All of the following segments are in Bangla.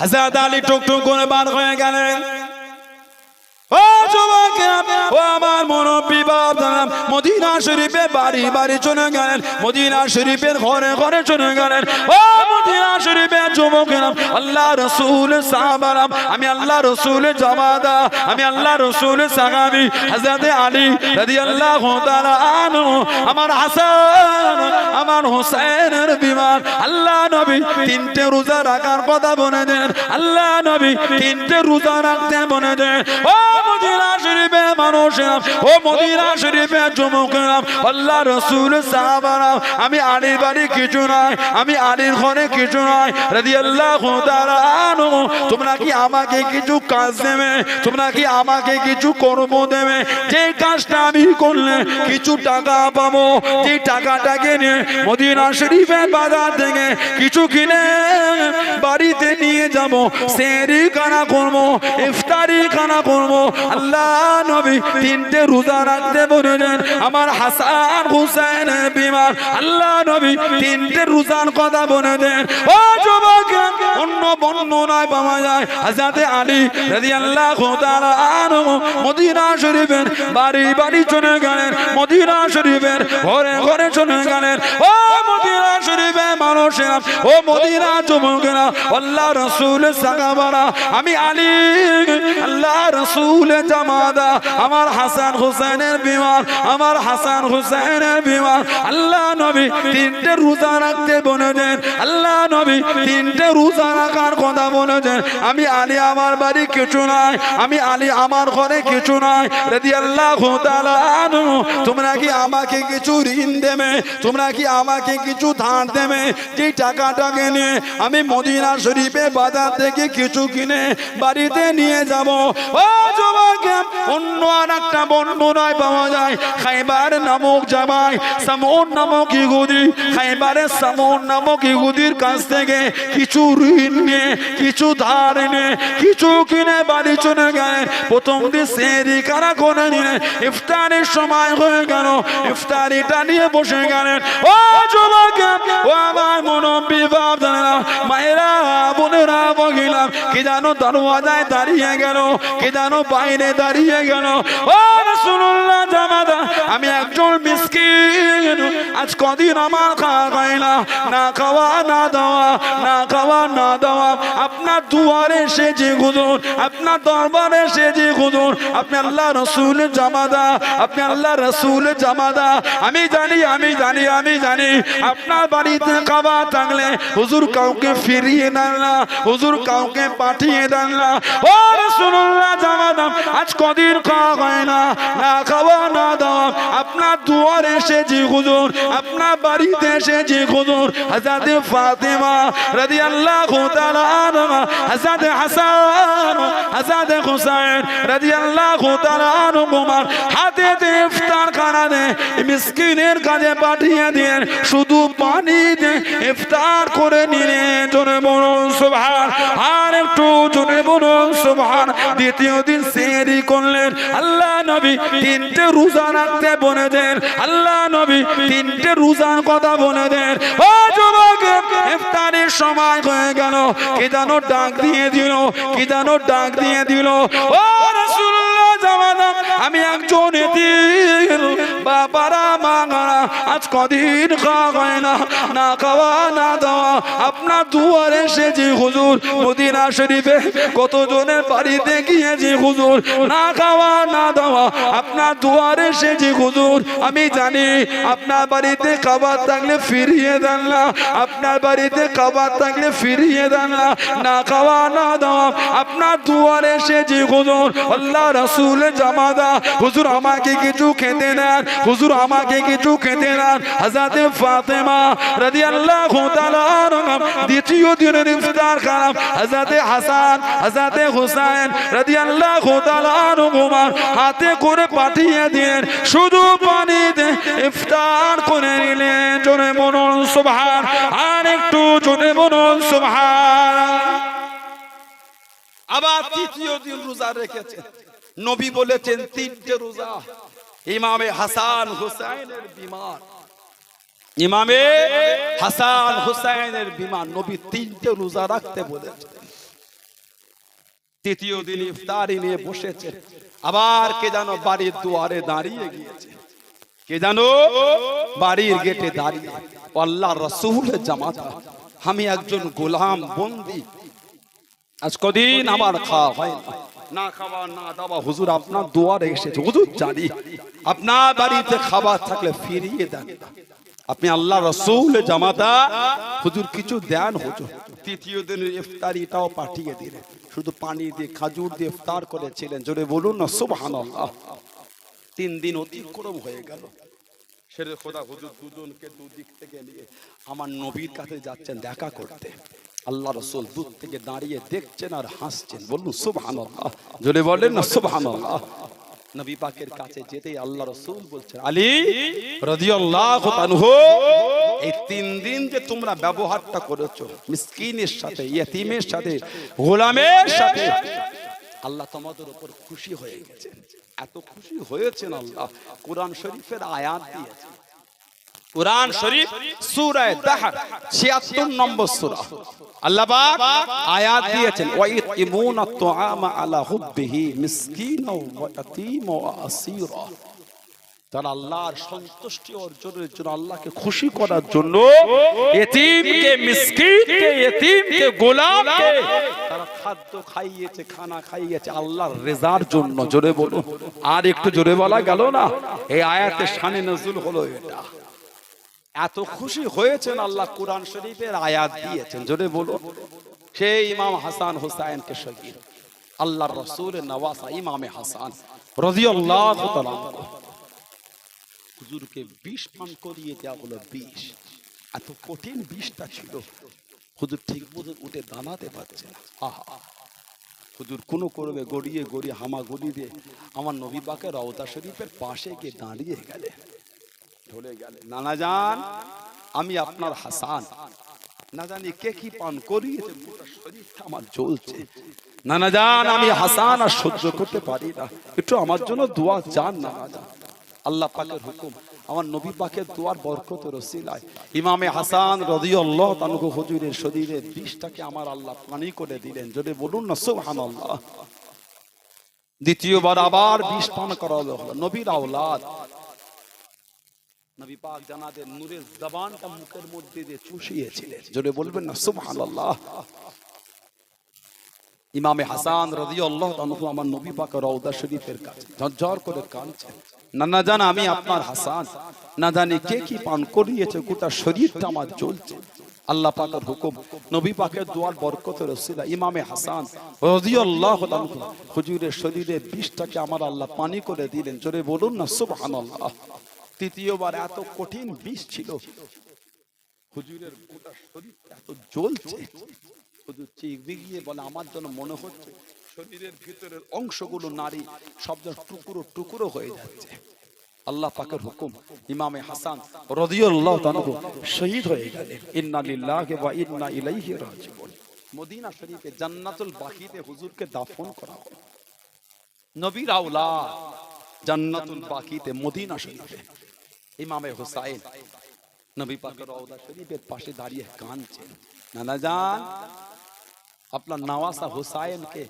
হযরত আলী টুকটুক করে বার হয়ে গেলেন। ও যুবকেরা, ও আমার মুরব্বি বাপ, মদিনা শরীফে বাড়ি বাড়ি চলে গেলেন, মদিনা শরীফের ঘরে ঘরে চলে গেলেন। ও মদিনা শরীফের যুবকেরা, আল্লাহ রাসূল সাহাবারা, আমি আল্লাহ রাসূলের জামাতা, আমি আল্লাহ রাসূলের সাহাবী হযরত আলী রাদিয়াল্লাহু তাআলা আনহু, আমার হাসান আমার হোসেনের বিমান। আল্লাহ নবী তিনটে রোজা রাখার কথা বলে দেন, আল্লাহ নবী তিনটে রোজা রাখতে বলে দেন। ও মদিনা শরীফে মানুষেরা, ও মদিনা শরীফে যুবকেরা, আল্লাহ রাসূল সাহাবারা, আমি আলীর বাড়ি কিছু নয়, আমি আলীর ঘরে কিছু নয় রাদিয়াল্লাহু তাআলা আনহু, তোমরা কি আমাকে কিছু কাজ দেবে, তোমরা কি আমাকে কিছু কর্ম দেবে, যে কাজটা আমি করলে কিছু টাকা পাবো, যে টাকাটাকে নিয়ে মদিনা শরীফের বাজার থেকে কিছু কিনে বাড়িতে নিয়ে যাব, সেহরি খানা করবো, ইফতারি খানা করবো। আল্লাহ নবী তিনটে রোজা রাখতে বলেছেন, আমার হাসান হুসাইনের বিমান। আল্লাহ নবী তিনটে রোজার কথা বলেছেন। ও যুবকেরা, অন্য বর্ণনায় পাওয়া যায় হযরত আলী রাদিয়াল্লাহু তাআলা আনহু মদিনা শরীফের বাড়ি বাড়ি চলে গেলেন, মদিনা শরীফের ঘরে ঘরে চলে গেলেন। ও মদিনা শরীফের মানুষেরা, ও মদিনা যুবকেরা, আল্লাহ রাসূলের সাহাবারা, আমি আলী আল্লাহ রাসূলের জামাতা, আমার হাসান হুসাইনের বিমান, আমার হাসান হুসাইনের বিমান। আল্লাহ নবী তিনটে রোজা রাখতে বলেছেন, আল্লাহ নবী তিনটে রোজা রাখার কথা বলেছেন। আমি আলী আমার বাড়ি কিছু নাই, আমি আলী আমার ঘরে কিছু নাই রাদিয়াল্লাহু তাআলা আনহু, তোমরা কি আমাকে কিছু ঋণ দেবে, তোমরা কি আমাকে কিছু ধার দেবে, যে টাকাটাকে নিয়ে আমি মদিনা শরীফে বাজার থেকে কিছু কিনে বাড়িতে নিয়ে যাব। ও যুবকেরা, অন্য আরেকটা বর্ণনায় পাওয়া যায় খায়বার নামক জামাই সামউন নামক ইহুদি, খায়বারের সামউন নামক ইহুদির কাছ থেকে কিছু ঋণ নিয়ে, কিছু ধার নিয়ে, কিছু কিনে বাড়ি চলে গেলেন। প্রথম দিন সেহরি খানা করে নিয়ে ইফতারের সময় হয়ে গেল, ইফতারিটা নিয়ে বসে গেলেন। ও যুবকেরা, ও আমার মুরব্বি বাপ জানেরা, মায়েরা বোনেরা মহিলা, কি জানো দরওয়াজায় দাঁড়িয়ে গেল, কি জানো বাইরে দাঁড়িয়ে গেল। ও রাসূলুল্লাহ জামাতা, আমি একজন মিসকিন, আজ কদিন আমার খাওয়া হয় না, না খাওয়া না দাওয়া, না খাওয়া না দাওয়া, আপনার দুয়ারে এসেছি হুজুর, আপনার দরবারে এসেছি হুজুর, আপনি আল্লাহ রাসূলের জামাতা, আপনি আল্লাহ রাসূলের জামাতা। আমি জানি, আমি জানি, আমি জানি আপনার বাড়িতে খাবার থাকলে হুজুর কাউকে ফিরিয়ে দেন না, হুজুর কাউকে পাঠিয়ে দেন না। ও রাসূলুল্লাহ জামাতা, আজ কদিন খাওয়া হয় না, না খাওয়া না দাওয়া, আপনার দুয়ারে এসেছি হুজুর, আপনার বাড়িতে এসেছি হুজুর। হযরত ফাতেমা রাদিয়াল্লাহু তাআলা আনহা, হযরত হাসান, হযরত হুসাইন রাদিয়াল্লাহু তাআলা আনহুমার হাতে ইফতার খানা দে মিসকিনের কাছে পাঠিয়ে দেন, শুধু পানি দিয়ে ইফতার করে নিলেন। জোরে বলুন সুবহান, আর একটু জোরে বলুন সুবহান। দ্বিতীয় দিন সেহরি করলেন, আল্লাহ নবী তিনটে রোজা রাখতে বলে দেন, আল্লাহ নবী তিনটে রোজার কথা বলে দেন। ও যুবক, ইফতারের সময় হয়ে গেল, কি যেন ডাক দিয়ে দিল, কি যেন ডাক দিয়ে দিল। ও রাসূলুল্লাহ জামাতা, আমি একজন এতিম, বাবারা মারা, আজ কদিন খাওয়া হয় না, না খাওয়া না দাওয়া, আপনার দুয়ারে এসেছি হুজুর, মদিনা শরীফে কতজনের বাড়িতে গিয়েছি হুজুর, না খাওয়া না দাওয়া, আপনার দুয়ারে এসেছি হুজুর। আমি জানি আপনার বাড়িতে খাবার থাকলে ফিরিয়ে দেন না, আপনার বাড়িতে খাবার থাকলে ফিরিয়ে দেন না, না খাওয়া না দাওয়া, আপনার দুয়ারে এসেছি হুজুর, আল্লাহ রাসূলের জামাতা, হুজুর আমাকে কিছু খেতে দেন, হুজুর আমাকে কিছু খেতে দেন। হযরত ফাতেমা রাদিয়াল্লাহু তাআলা আনহা দ্বিতীয় দিনের ইফতার খানা হযরত হাসান, হযরত হুসাইন রাদিয়াল্লাহু তাআলা আনহুমার হাতে করে পাঠিয়ে দিলেন, শুধু পানিতে ইফতার করে নিলেন। জোরে বলুন সুবহান, আর একটু জোরে বলুন সুবহান। আবার তৃতীয় দিন রোজা রেখেছেন, নবী বলেছেন তিনটে রোজা, ইমামে হাসান হুসাইনের বিমান, ইমামে হাসান হুসাইনের বিমান, নবী তিনটে রোজা রাখতে বলেছেন। তৃতীয় দিন ইফতারি নিয়ে বসেছে, আবার কে জানো বাড়ির দুয়ারে দাঁড়িয়ে গিয়েছে, কে জানো বাড়ির গেটে দাঁড়িয়ে, আল্লাহ রাসূলের জামাতা, আমি একজন গোলাম বন্দী, আজ কদিন আমার খাওয়া হয় না, না খাওয়া না দাওয়া, হুজুর আপনার দুয়ারে এসেছে, হুজুর জানি আপনার বাড়িতে খাবার থাকলে ফিরিয়ে দেন, আপনি আল্লাহ রাসূলের জামাতা, হুজুর কিছু দেন হুজুর। তৃতীয় দিনের ইফতারিটাও পাঠিয়ে দিলেন, শুধু পানি দিয়ে খাজুর দিয়ে ইফতার করেছিলেন, জোরে বলুন না সুবহানাল্লাহ। 3 দিন অতিক্রম হয়ে গেল, শেরে খোদা হুজুর দুজনকে দুদিক থেকে নিয়ে আমার নবীর কাছে যাচ্ছেন দেখা করতে, আল্লাহ রাসূল দূর থেকে দাঁড়িয়ে দেখছেন আর হাসছেন, বলুন সুবহানাল্লাহ, জোরে বলেন না সুবহানাল্লাহ। নবী পাকের কাছে যেতেই আল্লাহ রাসূল বলছেন, আলী রাদিয়াল্লাহু আনহু, এই 3 দিন যে তোমরা ব্যবহারটা করেছো মিসকিনের সাথে, ইয়েতিমের সাথে, গোলামের সাথে, আল্লাহ তোমাদের উপর খুশি হয়ে গেছেন। এত খুশি হয়েছেন আল্লাহ কোরআন শরীফের আয়াত দিয়েছেন। কোরআন শরীফ সূরা দাহর 76 নম্বর সূরা, আল্লাহ পাক আয়াত দিয়েছেন, ওয়া ইতিমুনা তুআমা আলা হুব্বিহি মিসকিনা ওয়া ইয়াতীমা ওয়া আসীরা। তারা আল্লাহর সন্তুষ্টি অর্জনের জন্য, আল্লাহকে খুশি করার জন্য ইতিমকে, মিসকিনকে, ইতিমকে, গোলামকে তারা খাদ্য খাইয়েছে, খানা খাইয়েছে আল্লাহর রেজার জন্য, জোরে বলো। আর একটু জোরে বলা গেল না, এই আয়াতের শানে নজুল হলো এটা। এত খুশি হয়েছেন আল্লাহ কোরআন শরীফের আয়াত দিয়েছেন, জোরে বলো। সেই ইমাম হাসান হুসাইনকে শহীদ, আল্লাহর রাসূলের নওয়াসা ইমামে হাসান রাদিয়াল্লাহু তাআলা হুজুরকে বিষ পান করিয়ে দেওয়া হলো। বিষ, এত কঠিন বিষটা ছিল, হুজুর ঠিক মতো উঠে দাঁড়াতে পারছে না। আহা, হুজুর কোনো করবে গড়িয়ে গড়িয়ে হামা গড়ি দিয়ে আমার নবী পাকের রওজা শরীফের পাশে গিয়ে দাঁড়িয়ে গেলে, ধরে গেলে, নানা জান আমি আপনার হাসান, না জানি কে কি পান করিয়েছে, পুরো শরীরটা আমার জ্বলছে, নানা জান আমি হাসান আর সহ্য করতে পারি না, একটু আমার জন্য দোয়া চান নানা জান। আল্লাহ পাকের হুকুম, আমার নবী পাকের দোয়ার বরকতের ওসিলায় ইমামে হাসান রাদিয়াল্লাহু তাআলা হুজুরের শরীরের বিষটাকে আমার আল্লাহ পানি করে দিলেন, যদি বলুন না সুবহানাল্লাহ। দ্বিতীয়বার আবার বিষ পান করালো হলো। নবীর আওলাদ নবী পাক জানাতেন নূরের জবানটা মুখের মধ্যে দিয়ে চুষিয়েছিলেন, জোরে বলবেন না সুবহানাল্লাহ। ইমামে হাসান রাদিয়াল্লাহু তাআলা আমার নবী পাকের রওজা শরীফের কাছে ঝরঝর করে কাঁদছেন, নানা জান আমি আপনার হাসান, না জানি কে কি পান করিয়েছে, গোটা শরীরটা আমার জ্বলছে। আল্লাহ পাকের হুকুম, নবী পাকের দোয়ার বরকতের ওসিলা ইমামে হাসান রাদিয়াল্লাহু তাআলা হুজুরের শরীরের বিষটাকে আমার আল্লাহ পানি করে দিলেন, জোরে বলুন না সুবহানাল্লাহ। তৃতীয়বার এত কঠিন বিষ ছিল, হুজুরের গোটা শরীর এত জ্বলছে, হুজুর চিবিয়ে গিয়ে বলে আমার জন্য মনে হচ্ছে শরীরের ভিতরের অংশগুলো নারী শব্দ টুকরো টুকরো হয়ে যাচ্ছে। আল্লাহ পাকের হুকুম, ইমামে হাসান রাদিয়াল্লাহু তাআলা শহীদ হয়ে গেলেন। ইন্না লিল্লাহি ওয়া ইন্না ইলাইহি রাজিউন। মদিনা শরীফে জান্নাতুল বাকিতে হুজুরকে দাফন করা হলো। নবীর আওলাদ জান্নাতুল বাকিতে মদিনা শরীফে ইমামে হুসাইন নবী পাকের রওজা শরীফের পাশে দাঁড়িয়ে কাঁদছেন, নানা জান আপনার নওয়াসা হুসাইনকে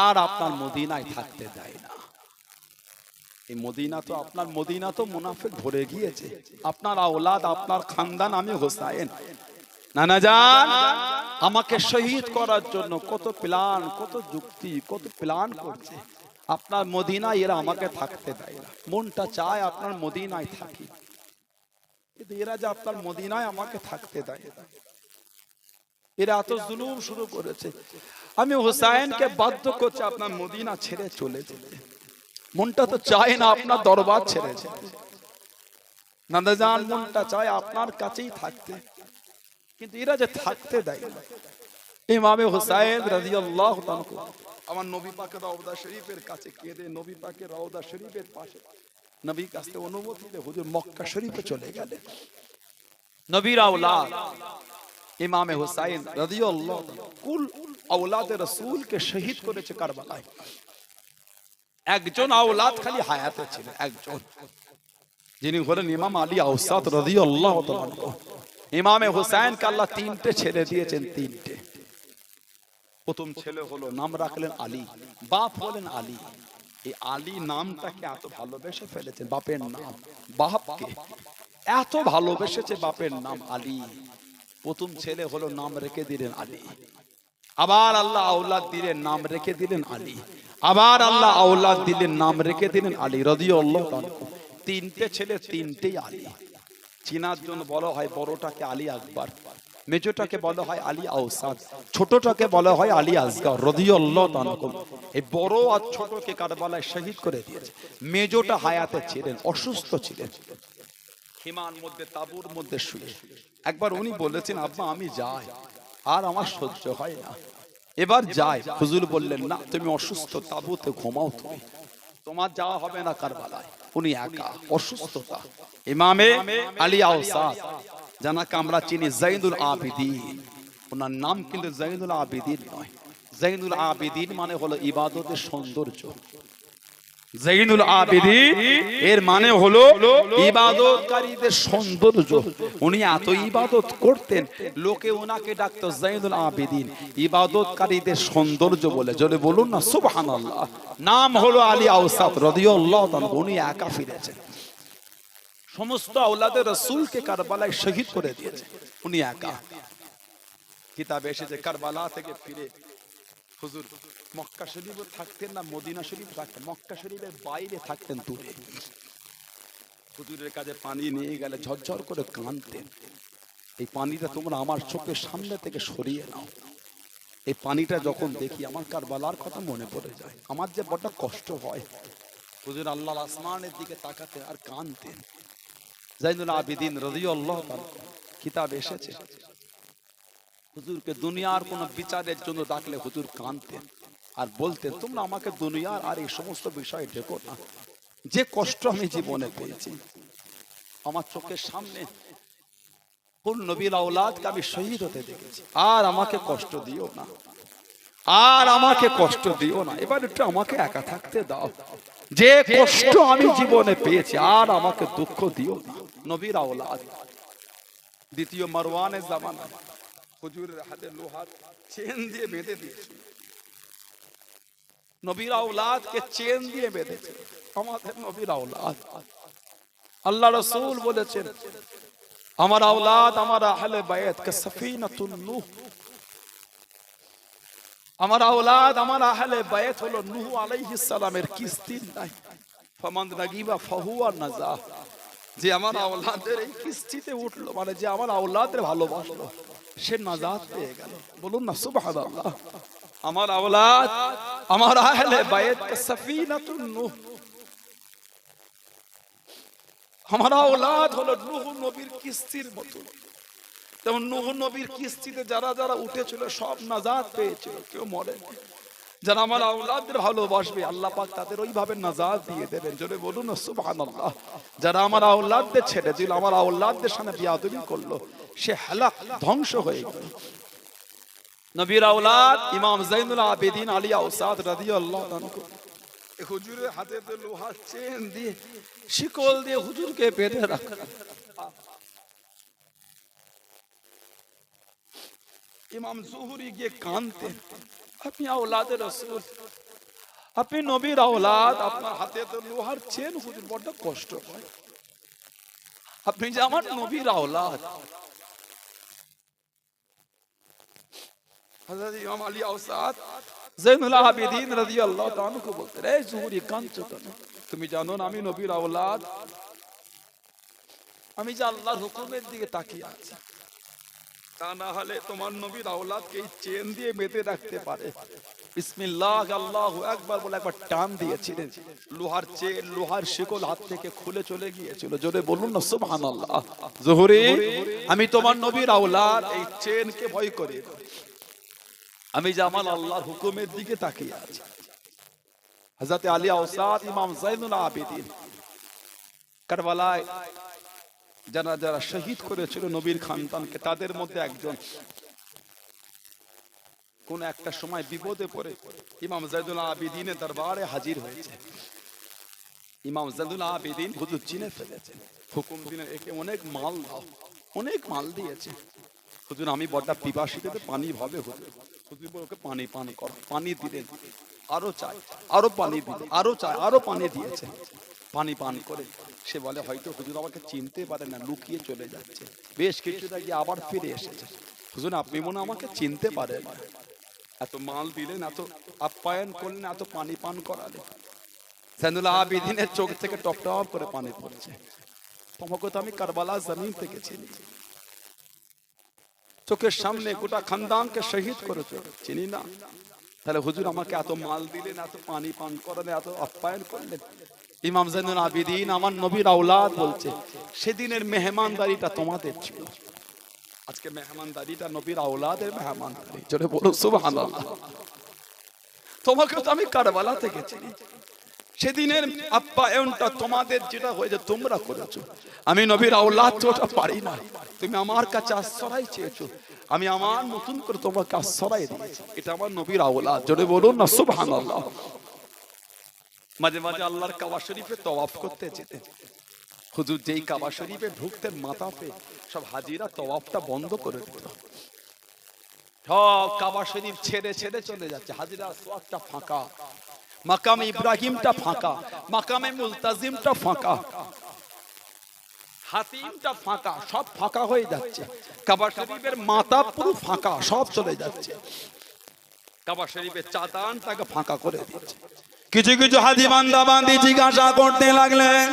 আর আপনার মদিনায় থাকতে দেয় না। এই মদিনা তো আপনার, মদিনা তো মুনাফিক ভরে গিয়েছে, আপনার আওলাদ আপনার খানদান আমি হুসাইন, নানা জান আমাকে শহীদ করার জন্য কত প্ল্যান, কত যুক্তি, কত প্ল্যান করছে, আপনার মদিনায় এরা আমাকে থাকতে দেয় না। মনটা চায় আপনার মদিনায় থাকি, কিন্তু এরা যে আপনার মদিনায় আমাকে থাকতে দেয় না, এরা এত জুলুম শুরু করেছে। আমি হুসাইনকে বাধ্য করছি আপনার মদিনা ছেড়ে চলে যেতে। মনটা তো চায় না আপনার দরবার ছেড়ে যেতে, নানা জান মনটা চায় আপনার কাছেই থাকতে, কিন্তু এরা যে থাকতে দেয় না। ইমামে হুসাইন রাদিয়াল্লাহু তাআলা আমার নবী পাকের রওজা শরীফের কাছে কেঁদে, নবী পাকের রওজা শরীফের পাশে নবীর কাছে অনুমতি দিয়ে হুজুর মক্কা শরীফে চলে গেলেন। নবীর আওলাদ ইমামে হুসাইন রাদিয়াল্লাহু তাআলা কুল আওলাদে রাসূলকে শহীদ করেছে কারবালায়। একজন আওলাদ খালি হায়াতে ছিল, একজন, যিনি হলেন ইমাম আলী আওসাত রাদিয়াল্লাহু তাআলা। ইমামে হুসাইনকে আল্লাহ তিনটে ছেড়ে দিয়েছেন, তিনটে। প্রথম ছেলে হলো, নাম রাখলেন আলী, বাপ হলেন আলী। এই আলী নামটাকে এত ভালোবেসে ফেলেছেন, বাপের নাম, বাপকে এত ভালোবেসেছে, বাপের নাম আলী। প্রথম ছেলে হলো, নাম রেখে দিলেন আলী। আবার আল্লাহ আওলাদ দিলেন, নাম রেখে দিলেন আলী। আবার আল্লাহ আওলাদ দিলেন, নাম রেখে দিলেন আলী রাদিয়াল্লাহু তাআলা। তিনটে ছেলে, তিনটেই আলী। চিনার জন্য বলা হয় বড়টাকে আলী আকবর, মেজোটাকে বলা হয় আলী আওসাদ, ছোটটাকে বলা হয় আলী আসগর রাদিয়াল্লাহু তাআলা। এই বড় আর ছোটকে কারবালায় শহীদ করে দিয়েছে। মেজোটা হায়াতে ছিলেন, অসুস্থ ছিলেন, হিমার মধ্যে, তাঁবুর মধ্যে শুয়ে। একবার উনি বলেছেন, আব্বা আমি যাই, আর আমার সহ্য হয় না, এবার যাই। হুজুর বললেন, না তুমি অসুস্থ, তাঁবুতে ঘুমাও, তুমি, তোমার যাওয়া হবে না কারবালায়। উনি একা, অসুস্থতা। ইমামে আলী আওসাদ, যাকে আমরা চিনি জৈনুল আবিদিন, ওনার নাম কিন্তু জৈনুল আবিদিন নয়। জৈনুল আবিদিন মানে হলো ইবাদতের সৌন্দর্য। জৈনুল আবিদিন এর মানে হলো ইবাদতকারীদের সৌন্দর্য। উনি এত ইবাদত করতেন, লোকে ওনাকে ডাকতো জৈনুল আবিদিন, ইবাদতকারীদের সৌন্দর্য বলে। জোরে বলুন না সুবহানাল্লাহ। নাম হলো আলী আওসাদ রাদিয়াল্লাহু তাআলা। উনি একা ফিরেছেন, সমস্ত আওলাদে রাসূলকে কারবালায় শহীদ করে দিয়েছে, উনি একা। কিতাবে এসেছে কারবালা থেকে ফিরে হুজুর মক্কা শরীফে থাকতেন না, মদিনা শরীফ থাকতেন, মক্কা শরীফের বাইরে থাকতেন দূরে। হুজুরের কাছে পানি নিয়ে গেলে ঝরঝর করে কাঁদতেন, এই পানিটা তোমরা আমার চোখের সামনে থেকে সরিয়ে নাও। এই পানিটা যখন দেখি আমার কারবালার কথা মনে পড়ে যায়, আমার যে বড় কষ্ট হয়। হুজুর আল্লাহর আসমানের দিকে তাকাতেন আর কাঁদতেন। জৈনুল আবিদিন রাদিয়াল্লাহু তাআলা, কিতাব এসেছে হুজুরকে দুনিয়ার কোন বিচারের জন্য ডাকলে হুজুর কাঁদতেন আর বলতেন, তোমরা আমাকে দুনিয়ার আর এই সমস্ত বিষয় ডেকো না, যে কষ্ট আমি জীবনে পেয়েছি, আমার চোখের সামনে কোন নবীর আওলাদকে আমি শহীদ হতে দেখেছি, আর আমাকে কষ্ট দিও না, আর আমাকে কষ্ট দিও না, এবার একটু আমাকে একা থাকতে দাও, যে কষ্ট আমি জীবনে পেয়েছি আর আমাকে দুঃখ দিও না। নবীর আওলাদ দ্বিতীয় মারওয়ানের জামানা হুজুরের হাতে লোহার চেন দিয়ে বেঁধে দিয়েছিল, নবীর আওলাদকে চেন দিয়ে বেঁধেছে। আমাদের নবীর আওলাদ, আল্লাহ রাসূল বলেছেন, আমার আওলাদ আমার আহলে বায়াত কে সফিনাতুন নূহ, আমার আওলাদ আমার আহলে বায়াত হলো নূহ আলাইহিস সালামের কিস্তির নাই, ফামান রাগিবা ফাহুয়া নাজা। যে আমার আওলাদের এই কিস্তিতে উঠলো, মানে যে আমার আওলাদের ভালোবাসলো, সে নাজাত পেয়ে গেল। বলুন না সুবহানাল্লাহ। আমার আওলাদ আমার আহলে বায়াত কে সফিনাতুন নূহ, আমার আওলাদ হলো নূহ নবীর কিস্তির মতো। যেমন নূহ নবীর কিস্তিতে যারা যারা উঠেছিল সব নাজাত পেয়েছিল, কেউ মরে। যারা আমার আওলাদের ভালোবাসবে আল্লাহ পাক তাদের ওইভাবে নাজাত দিয়ে দেবেন। জোরে বলুন না সুবহানাল্লাহ। যারা আমার আওলাদদের ছেড়ে দিল, আমার আওলাদদের সামনে বিয়াদবি করলো, সে হালাক, ধ্বংস হয়ে গেল। নবীর আওলাদ ইমাম জৈনুল আবিদিন আলী আওসাদ রাদিয়াল্লাহু তাআলা হুজুরের হাতে লোহার চেন দিয়ে, শিকল দিয়ে হুজুরকে বেঁধে রাখলেন। ইমাম জুহরি গিয়ে কাঁদতেন, আপনি আওলাদে রাসূল, আপনি নবীর আওলাদ, আপনার হাতে তো লোহার চেন, হুজুর বড় কষ্ট হয়, আপনি যে আমার নবীর আওলাদ। হযরত ইমাম আলী আওসাদ জৈনুল আবিদিন রাদিয়াল্লাহু তাআলা কে বলতেন, এই জুহরি কাঁদছো কেন? তুমি জানো না আমি নবীর আওলাদ, আমি যে আল্লাহর হুকুমের দিকে তাকিয়ে আছি, তা না হলে তোমার নবীর আওলাদকে এই চেন দিয়ে বেঁধে রাখতে পারে। বিসমিল্লাহ আল্লাহু আকবার বলে একবার টান দিয়েছিলেন, লোহার চেন, লোহার শিকল হাত থেকে খুলে চলে গিয়েছিল। জোরে বলুন না সুবহানাল্লাহ। জুহরি, আমি তোমার নবীর আওলাদ, এই চেনকে ভয় করি, আমি যে আমার আল্লাহর হুকুমের দিকে তাকিয়ে আছি। হযরত আলী আওসাদ ইমাম জৈনুল আবিদিন কারবালায় যারা যারা শহীদ করেছিল নবীর খানদানকে, তাদের মধ্যে একজন কোন একটা সময় বিপদে পড়ে ইমাম জৈনুল আবিদিনের দরবারে হাজির হয়েছে। ইমাম জৈনুল আবিদিন হুজুর চিনে ফেলেছেন, হুকুম দিলেন একে অনেক মাল দাও, অনেক মাল দিয়েছে। হুজুর আমি বড় পিপাসিত, পানি ভাবে হুজুর, ওকে পানি পান কর, পানি দিলেন, আরো চাই, আরো পানি দিলেন, আরো চাই, আরো পানি দিয়েছে, পানি পান করে সে বলে হয়তো হুজুর আমাকে চিনতে পারে না, লুকিয়ে চলে যাচ্ছে। বেশ কিছুটা গিয়ে আবার ফিরে এসেছে, হুজুর আপনি মনে আমাকে চিনতে পারেন, এত মাল দিলেন, এত আপ্যায়ন করলেন, এত পানি পান করালেন। জৈনুল আবিদিনের চোখ থেকে টপ টপ করে পানি পড়ছে। তোমাকে তো আমি কারবালা জমিন থেকে চিনি, চোখের সামনে গোটা খানদানকে শহীদ করেছো, চিনি না? তাহলে হুজুর আমাকে এত মাল দিলেন, এত পানি পান করালেন, এত আপ্যায়ন করলেন। ইমাম জৈনুল আবিদিন আমার নবীর আওলাদ বলছে সেদিনের মেহমানদারিটা তোমাদের ছিল, আজকে মেহমানদারিটা নবীর আওলাদের মেহমানদারি। জোরে বলো সুবহানাল্লাহ। তোমাকে তো আমি কারবালা থেকে চিনি, সেদিনের আপ্যায়নটা তোমাদের যেটা হয়েছে তোমরা করেছো, আমি নবীর আওলাদ তো ওটা পারি না। তুমি আমার কাছে আশ্রয় চেয়েছো, আমি আমার নতুন করে তোমাকে আশ্রয় দিয়েছি, এটা আমার নবীর আওলাদ। জোরে বলুন না সুবহানাল্লাহ। মাঝে মাঝে আল্লাহর কাবা শরীফে তওয়াফ করতে যেতেন, হুজুর যেই কাবা শরীফে ঢুকতেন মাথাতে সব হাজিরা তওয়াফটা বন্ধ করে দিত, সব কাবা শরীফ ছেড়ে ছেড়ে চলে যাচ্ছে, হাজিরা আসওয়াদটা ফাঁকা, মাকামে ইব্রাহিমটা ফাঁকা, মাকামে মুলতাজিমটা ফাঁকা, হাতিমটা ফাঁকা, সব ফাঁকা হয়ে যাচ্ছে। কাবা শরীফের মাথা পুরো ফাঁকা, সব চলে যাচ্ছে, কাবা শরীফের চাতানটাকে ফাঁকা করে দিচ্ছে। কিছু কিছু হাজি বান্দা বান্দি জিজ্ঞাসা করতে লাগলেন,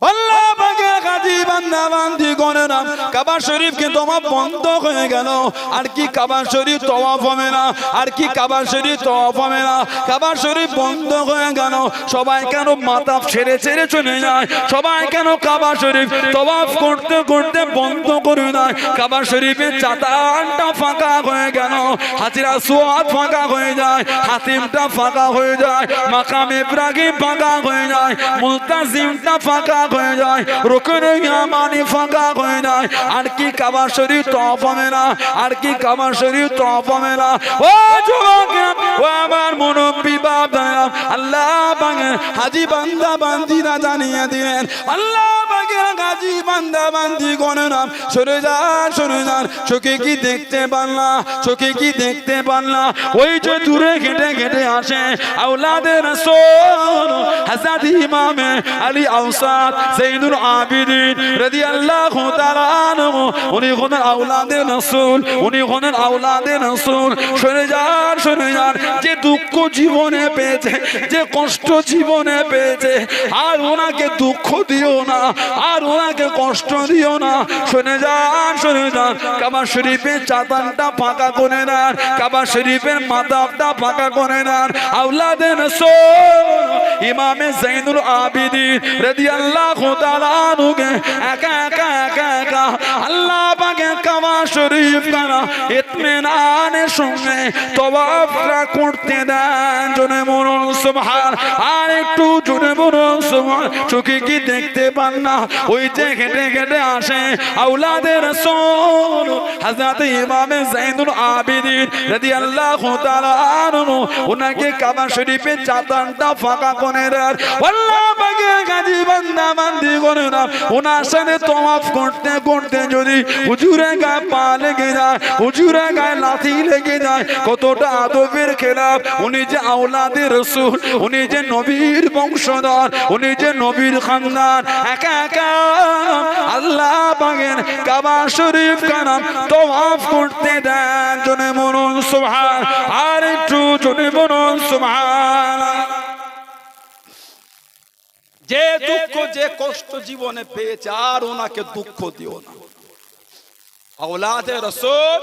আল্লাহ পাকের হাজি বান্দা বান্দি করে না, কাবা শরীফ কি তওয়াফ বন্ধ হয়ে গেল, আর কি কাবা শরীফ তওয়াফ হবে না, আর কি কাবা শরীফ তওয়াফ হবে না, কাবা শরীফ বন্ধ হয়ে গেল, সবাই কেন মাথা ছেড়ে ছেড়ে চলে যায়, সবাই কেন কাবা শরীফ তওয়াফ করতে করতে বন্ধ করে দেয়, কাবা শরীফের চাতানটা ফাঁকা হয়ে গেল, হাজির আসওয়াদ ফাঁকা হয়ে যায়, হাতিমটা ফাঁকা হয়ে যায়, মাকামে ইব্রাহিম ফাঁকা হয়ে যায়, মুলতাজিমটা ফাঁকা হয়ে যায়, রুকনে ইয়ামানি ফাঁকা হয়ে যায়, আর কি কাবা শরীফ তওয়াফ হবে না, আর কি কাবা শরীফ তওয়াফ হবে না। ও যুবকেরা, ও আমার মুরব্বি বাবারা, আল্লাহ পাকের হাজি বান্দা বান্দিরা জানিয়ে দিলেন, আল্লাহ পাকের হাজি বান্দা বান্দি গণনা সরে যান, সরে যান, চোখে কি দেখতে পারলা, চোখে কি দেখতে পারলা, ওই যে দূরে হেঁটে হেঁটে আসে আওলাদে রাসূল হযরত ইমামে আলী আওসাদ জৈনুল আবিদিন রাদিয়াল্লাহু তাআলা আনহু, উনি হলেন আওলাদে রাসূল, উনি হলেন আওলাদে রাসূল। সরে যান, সরে যান, যে দুঃখ জীবনে পেয়েছে, যে কষ্ট জীবনে পেয়েছে, আর ওনাকে দুঃখ দিও না, আর ওনাকে কষ্ট দিও না, সরে যান, সরে যান, কাবা শরীফের চাতানটা ফাঁকা করে নেন, কাবা শরীফের মাথাটা ফাঁকা করে নেন, আওলাদে রাসূল ইমামে জৈনুল আবিদিন রাদিয়াল্লাহু তাআলা আনহুকে একা একা একা একা আল্লাহ পাকের কাবা শরীফ কানা ইতমিনানের সঙ্গে তওয়াফটা করতে দেন। জোরে বলুন সুবহান, আর একটু জোরে বলুন সুবহান। চোখে কি দেখতে পান না, ওই যে হেঁটে হেঁটে আসে আওলাদে রাসূল হযরত ইমামে জৈনুল আবিদিন রাদিয়াল্লাহু তাআলা আনহু, ওনাকে কাবা শরীফের চাতানটা ফাঁকা করে দেন। আল্লাহ পাকের গাজী বান্দা বান্দি করে না, ওনার সাথে তওয়াফ করতে করতে যদি হুজুরের গায়ে পা লেগে যায়, হুজুরের গায়ে লাথি লেগে যায়, কতটা আদবের খেলাফ। উনি যে আওলাদে রাসূল, উনি যে নবীর বংশধর, উনি যে নবীর খানদান, একা একা আল্লাহ পাকের কাবা শরীফ কানাম তওয়াফ করতে দেন। জোরে বলুন সুবহান, আর একটু জোরে বলুন সুবহান। যে দুঃখ যে কষ্ট জীবনে পেয়েছে, আর ওনাকে দুঃখ দিও না। আওলাদে রাসূল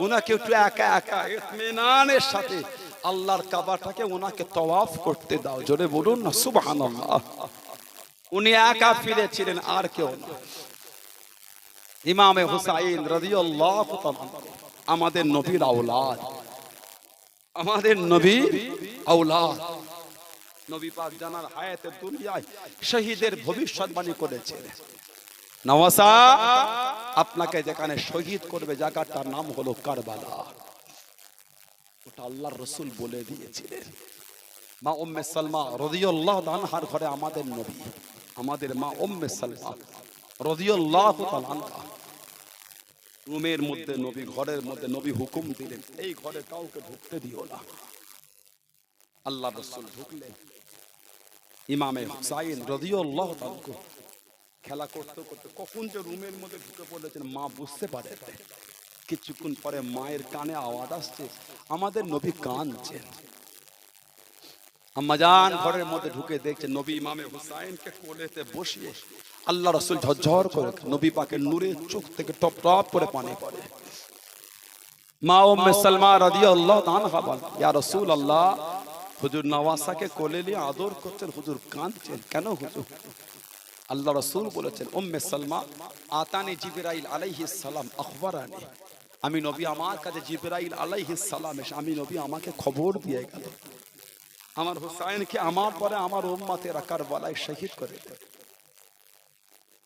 ওনাকে একটু একা একা ইতমিনানের সাথে আল্লাহর কাবাটাকে ওনাকে তওয়াফ করতে দাও। জোরে বলুন না সুবহানাল্লাহ। উনি একা ফিরেছিলেন, আর কেউ না। ইমামে হুসাইন রাদিয়াল্লাহু তাআলা আমাদের নবীর আওলাদ, আমাদের নবীর আওলাদ। নবী পাক জানার হায়াতে দুনিয়ায় শহীদের ভবিষ্যৎবাণী করেছেন। নওয়াসা আপনাকে যেখানে শহীদ করবে জায়গাটার নাম হলো কারবালা, ওটা আল্লাহর রাসূল বলে দিয়েছিলেন। মা উম্মে সালমা রাদিয়াল্লাহু আনহার ঘরে আমাদের নবী, আমাদের মা উম্মে সালমা রাদিয়াল্লাহু আনহা রুমের মধ্যে নবী, ঘরের মধ্যে নবী হুকুম দিলেন এই ঘরে কাউকে ঢুকতে দিও না। আল্লাহ রাসূল ঢুকলেন। ইমামে হুসাইন রাদিয়াল্লাহু তাআলা খেলা করতে করতে কখন যে রুমের মধ্যে ঢুকে পড়েছেন মা বুঝতে পারে। কিছুক্ষণ পরে মায়ের কানে আওয়াজ আসছে, আমাদের নবী কাঁদছেন। আম্মাজান ঘরের মধ্যে ঢুকে দেখছে নবী ইমামে হুসাইনকে কোলেতে বসিয়ে আল্লাহ রাসূল ঝরঝর করে নবী পাকের নূরের চোখ থেকে টপ টপ করে পানি পড়ে। মা উম্মে সালমা রাদিয়াল্লাহু আনহা বলেন, ইয়া রাসূলুল্লাহ, হুজুর নওয়াসাকে কোলে নিয়ে আদর করছেন, হুজুর কাঁদছেন কেন হুজুর? আল্লাহ রাসূল বলেছেন, উম্মে সালমা, আতানি জিবরাইল আলাইহিস সালাম আখবারানি, আমি নবী আমার কাছে জিবরাইল আলাইহিস সালাম এসে আমি নবী আমাকে খবর দিয়ে গেল আমার হুসাইনকে আমার পরে আমার উম্মতেরা কারবালায় শহীদ করে দেবে।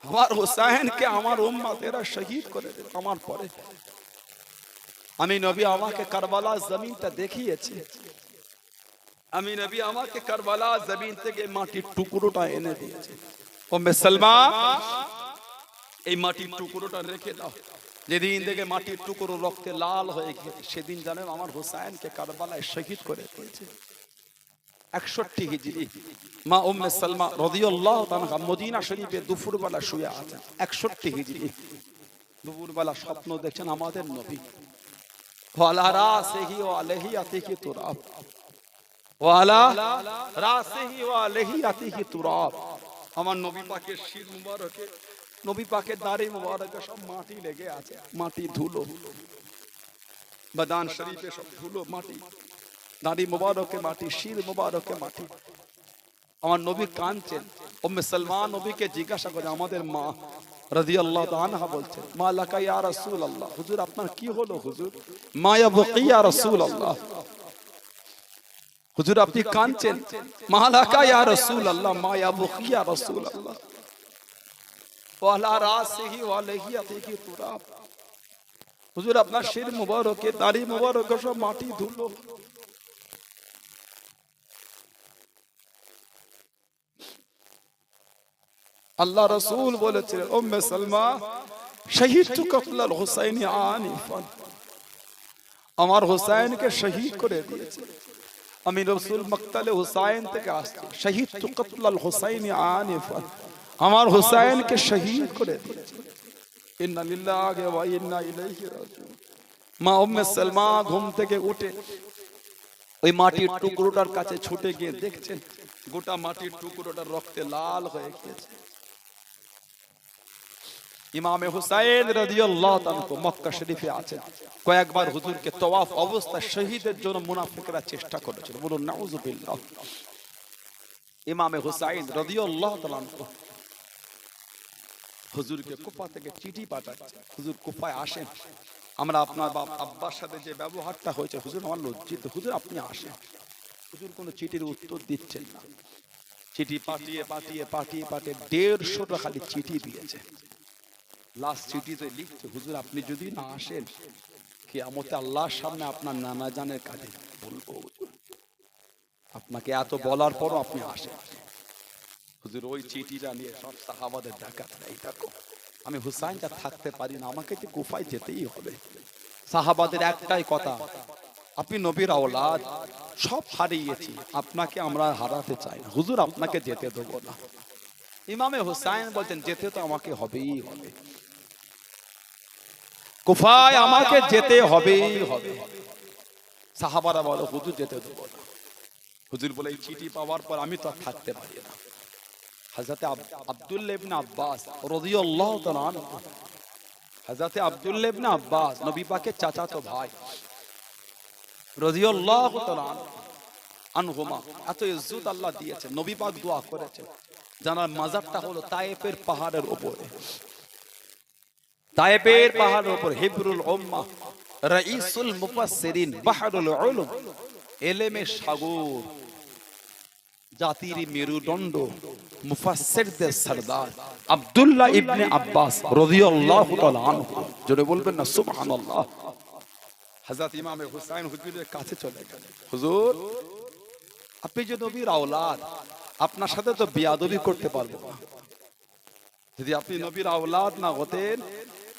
আমার হুসাইনকে আমার উম্মতেরা শহীদ করে দেবে আমার পরে। আমি নবী আমাকে কারবালা জমিনটা দেখিয়েছে। আমি নবী আমাকে কারবালা জমিন থেকে মাটির টুকরোটা এনে দিয়েছে। উম্মে সালমা, এই মাটির টুকরোটা রেখে দাও। যেদিন থেকে মাটির টুকরো রক্তে লাল হয়ে গিয়েছে সেদিন জানেন আমার হুসাইনকে কারবালায় শহীদ করে দিয়েছে। 61 হিজরি মা উম্মে সালমা রাদিয়াল্লাহু তাআলা মদিনা শরীফে দুপুরবেলা শুয়ে আছেন। 61 হিজরি দুপুরবেলা স্বপ্ন দেখছেন আমাদের নবী, ওয়ালা রাসিহি ওয়া আলাইহি তুরাব, ওয়ালা রাসিহি ওয়া আলাইহি তুরাব। আমার নবী পাকের শির মুবারকে, নবী পাকের দাড়ি মুবারকে সব মাটি লেগে আছে, মাটি ধুলো, বাদান শরীফে সব ধুলো মাটি, দাড়ি মুবারকে মাটি, শির মুবারকে মাটি। আমার নবী কাঁদছেন। উম্মে সালমা নবীকে জিজ্ঞাসা করে আমাদের মা রাদিয়াল্লাহু তাআলা আনহা বলছেন, মা লাকা ইয়া রাসূলুল্লাহ, হুজুর আপনার কি হলো হুজুর? মা ইয়াবকি ইয়া রাসূলুল্লাহ, হুজুর আপনি কাঁদছেন। মা লাকা ইয়া রাসূলুল্লাহ, মা ইয়াবকি ইয়া রাসূলুল্লাহ, ওয়ালা রাসিহি ওয়া আলাইহি তুরাব, হুজুর আপনার শির মুবারকে দাড়ি মুবারকে সব মাটি ধুলো। আল্লাহ রাসূল বলেছিলেন, উম্মে সালমা, শহীদতু কতলাল হুসাইনি আনিফান, আমার হুসাইনকে শহীদ করে দিয়েছে। আমি রাসূল মকতালে হুসাইন থেকে আসছি, শহীদতু কতলাল হুসাইনি আনিফান, আমার হুসাইনকে শহীদ করে দিয়েছে। ইন্না লিল্লাহি ওয়া ইন্না ইলাইহি রাজিউন। মা উম্মে সালমা ঘুম থেকে উঠে ওই মাটির টুকরোটার কাছে ছুটে গিয়ে দেখছেন গোটা মাটির টুকরোটা রক্তে লাল হয়ে গিয়েছে। ইমামে হুসাইন রাদিয়াল্লাহু তাআলা মক্কা শরীফে আছেন। কয়েকবার হুজুরকে তওয়াফ অবস্থায় শহীদের জন্য মুনাফিকরা চেষ্টা করেছিল, বলুন নাউযুবিল্লাহ। ইমামে হুসাইন রাদিয়াল্লাহু তাআলা হুজুরকে কুফা থেকে চিঠি পাঠাচ্ছে, হুজুর কুফায় আসেন, আমরা আপনার বাপ আব্বার সাথে যে ব্যবহারটা হয়েছে হুজুর আমার লজ্জিত, হুজুর আপনি আসেন। হুজুর কোনো চিঠির উত্তর দিচ্ছেন না। চিঠি পাঠিয়ে পাঠিয়ে পাঠিয়ে পাঠিয়ে 150টা খালি চিঠি দিয়েছে। লাস্ট চিঠিতে লিখছে, হুজুর আপনি যদি না আসেন কিয়ামতে আল্লাহর সামনে আপনার নানা জানের কাছে বলবো, আপনাকে এত বলার পরও আপনি আসেন। হুজুর ওই চিঠিটা নিয়ে সব সাহাবাদের ডাকাত নাই, দেখো আমি হুসাইনটা থাকতে পারি না, আমাকে তো কুফায় যেতেই হবে। সাহাবাদের একটাই কথা, আপনি নবীর আওলাদ, সব হারিয়েছি, আপনাকে আমরা হারাতে চাই না, হুজুর আপনাকে যেতে দেবো না। ইমামে হুসাইন বলছেন যেতে তো আমাকে হবেই হবে, কুফায় আমাকে যেতে হবেই হবে। সাহাবারা বলো হুজুর যেতে দেবো না। হুজুর বলে এই চিঠি পাওয়ার পর আমি তো আর থাকতে পারি না। হযরত আব্দুল্লাহ ইবনে আব্বাস রাদিয়াল্লাহু তাআলা আনহু, হযরত আব্দুল্লাহ ইবনে আব্বাস নবী পাকের চাচাতো ভাই রাদিয়াল্লাহু তাআলা আনহুমা, এত ইজ্জত আল্লাহ দিয়েছেন। নবী পাক দোয়া করেছেন, জানার মাজারটা হলো তায়েফের পাহাড়ের উপরে, তায়েফের পাহাড়ের উপর হিবরুল উম্মাহ, রাইসুল মুফাসসিরিন, বাহরুল উলুম, ইলমের সাগর, জাতির মেরুদণ্ড, মুফাসসিরদের সরদার আব্দুল্লাহ ইবনে আব্বাস রাদিয়াল্লাহু তাআলা আনহু, জোরে বলবেন না সুবহানাল্লাহ। হযরত ইমামে হুসাইন হুজুরের কাছে চলে গেলেন, হুজুর আপনি যে নবীর আওলাদ, আপনার সাথে তো বিয়াদবি করতে পারবো না। যদি আপনি নবীর আওলাদ না হতেন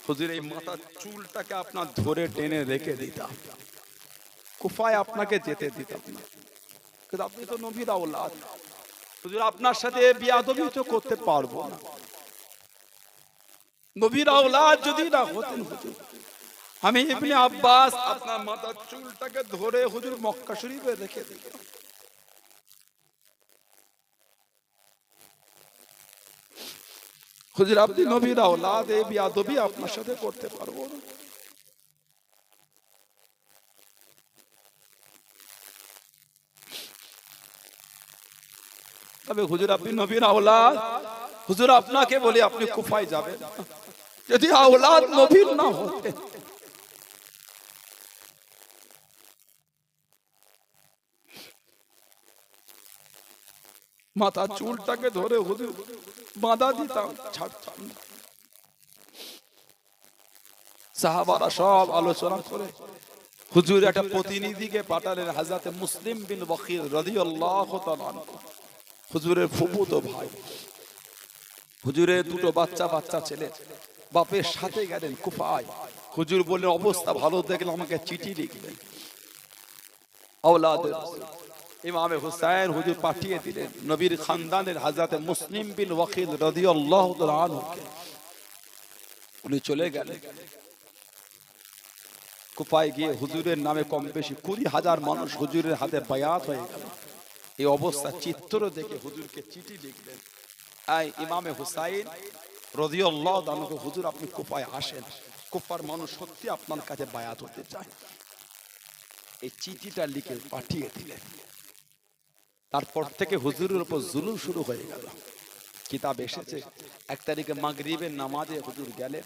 হুজুর এই মাথার চুলটাকে আপনার ধরে টেনে রেখে দিতাম, কুফায় আপনাকে যেতে দিতাম না, কিন্তু আপনি তো নবীর আওলাদ, হুজুর আপনার সাথে বিয়াদবি তো করতে পারবো না। নবীর আওলাদ যদি না হতেন হুজুর, আমি ইবনে আব্বাস আপনার মাথার চুলটাকে ধরে হুজুর মক্কা শরীফে রেখে দিতাম। হুজুর আপনি নবীর আওলাদ, এই বিয়াদবি আপনার সাথে করতে পারবো না। তবে হুজুর আপনি নবীর আওলাদ, হুজুর আপনাকে বলি আপনি কুফায় যাবেন, যদি আওলাদ নবীর না হতেন। মাথা চুলটাকে ধরে হুজুর বাঁধা দিতাম, ছাড়তাম না। সাহাবারা সব আলোচনা করে হুজুর একটা প্রতিনিধিকে পাঠালেন, হযরত মুসলিম বিন ওয়াকিল রাদিয়াল্লাহু তাআলা আনহু, হুজুরের ফুফুতো ভাই। হুজুরের দুটো বাচ্চা ছেলে, বাপের সাথে গেলেন কুফায়। হুজুর বললেন অবস্থা ভালো দেখলে আমাকে চিঠি লিখলেন, আওলাদের ইমামে হুসাইন হুজুর পাঠিয়ে দিলেন নবীর খানদানের হযরত মুসলিম বিন ওয়াকিল রাদিয়াল্লাহু তাআলা আনহুকে। উনি চলে গেলেন কুফায় গিয়ে হুজুরের নামে কম বেশি 20,000 মানুষ হুজুরের হাতে বায়াত হয়ে গেল। এই অবস্থা চিত্র দেখে হুজুরকে চিঠি লিখলেন, আই ইমামে হুসাইন রাদিয়াল্লাহু তাআলা আনহু, হুজুর আপনি কুফায় আসেন, কুফার মানুষ সত্যি আপনার কাছে বায়াত হতে চায়। এই চিঠিটা লিখে পাঠিয়ে দিলেন। তারপর থেকে হুজুরের উপর জুলুম শুরু হয়ে গেল। কিতাব এসেছে 1 তারিখে মাগরিবের নামাজে হুজুর গেলেন,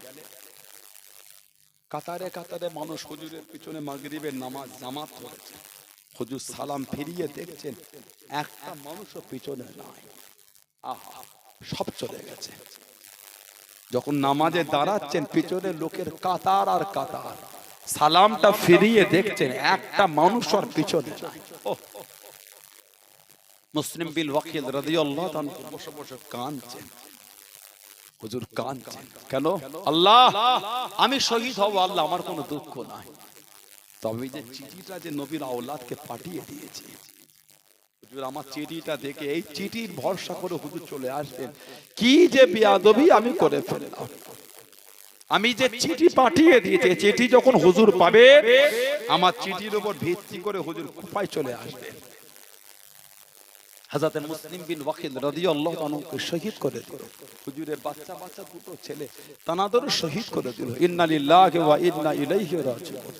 কাতারে কাতারে মানুষ হুজুরের পিছনে মাগরিবের নামাজ জামাত করেছে। হুজুর সালাম ফিরিয়ে দেখছেন একটা মানুষও পিছনে নাই, আহা সব চলে গেছে। যখন নামাজে দাঁড়াচ্ছেন পিছনে লোকের কাতার আর কাতার, সালামটা ফিরিয়ে দেখছেন একটা মানুষ আর পিছনে নাই। মুসলিম বিন ওয়াকিল রাদিয়াল্লাহু তাআলা বসে বসে কাঁদছেন। হুজুর কাঁদছেন কেন? আল্লাহ আমি শহীদ হব, আল্লাহ আমার কোনো দুঃখ নাই, তবে যে চিঠিটা যে নবীর আওলাদকে পাঠিয়ে দিয়েছি, হুজুর আমার চিঠিটা দেখে এই চিঠির ভরসা করে হুজুর চলে আসবেন, কি যে বিয়াদবি আমি করে ফেললাম। আমি যে চিঠি পাঠিয়ে দিয়েছি, চিঠি যখন হুজুর পাবে আমার চিঠির উপর ভিত্তি করে হুজুর কুফায় চলে আসবেন। হযরত মুসলিম বিন ওয়াকিল রাদিয়াল্লাহু আনহুকে শহীদ করে দিল। হুজুরের বাচ্চা দুটো ছেলে তানাদেরও শহীদ করে দিল। ইন্না লিল্লাহি ওয়া ইন্না ইলাইহি রাজিউন।